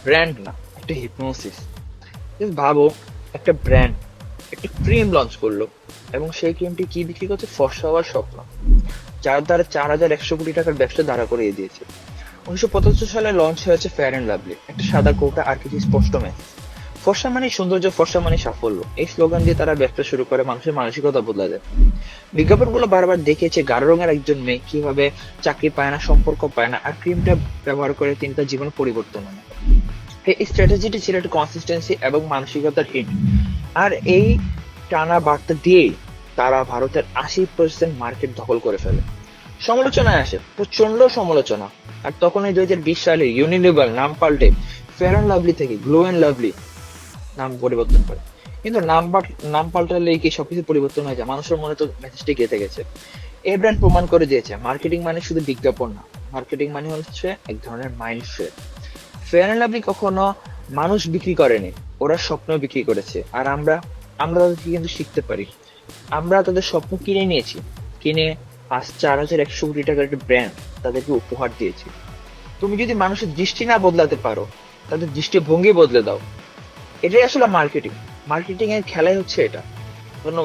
Brand না, একটা hypnosis. ভাবো, একটা ব্র্যান্ড একটা ক্রিম লঞ্চ করলো, এবং সেই ক্রিমটি কি বিক্রি করছে? ফর্সা হওয়ার স্বপ্ন, যার দ্বারা 4,100 কোটি টাকার ব্যবসা দাঁড়া করিয়ে দিয়েছে। 1975 সালে লঞ্চ হয়েছে ফেয়ার অ্যান্ড লাভলি, একটা সাদা কৌটা আর কিছু স্পষ্ট মেসেজ। ফর্সা মানে সৌন্দর্য, ফর্সা মানে সাফল্য, এই স্লোগান দিয়ে তারা ব্যবসা শুরু করে, মানুষের মানসিকতা বদলে দেয়। বিজ্ঞাপনগুলো বারবার দেখিয়েছে গাঢ় রঙের একজন মেয়ে কিভাবে চাকরি পায় না, সম্পর্ক পায় না, আর ক্রিমটা ব্যবহার করে তিনি তার জীবন পরিবর্তন আনে। এই স্ট্র্যাটেজিটি ছিল একটা কনসিস্টেন্সি এবং মানসিকতার হিট। আর এই টানা বার্তা দিয়েই তারা ভারতের 80% মার্কেট দখল করে ফেলে। সমালোচনায় আসে, প্রচন্ড সমালোচনা। আর তখন এই 2020 সালে ইউনিলিভার নাম পাল্টে ফেয়ার অ্যান্ড লাভলি থেকে গ্লো অ্যান্ড লাভলি নাম পরিবর্তন করে। কিন্তু নাম পাল্টালেই কি সবকিছু পরিবর্তন হয়ে যায়? মানুষের মনে তো মেসেজটি গেঁথে গেছে। এই ব্র্যান্ড প্রমাণ করে দিয়েছে মার্কেটিং মানে শুধু বিজ্ঞাপন না, মার্কেটিং মানে হচ্ছে এক ধরনের মাইন্ডসেট। ফেয়ার অ্যান্ড লাভলি কখনো মানুষ বিক্রি করেনি, ওরা স্বপ্ন বিক্রি করেছে। আর আমরা আমরা তাদেরকে কিন্তু শিখতে পারি। আমরা তাদের স্বপ্ন কিনে নিয়েছি, কিনে আজ 4,100 কোটি টাকার একটা ব্র্যান্ড তাদেরকে উপহার দিয়েছি। তুমি যদি মানুষের দৃষ্টি না বদলাতে পারো, তাদের দৃষ্টিভঙ্গি বদলে দাও। এটাই আসলে মার্কেটিং। মার্কেটিং এর খেলাই হচ্ছে এটা। ধন্যবাদ।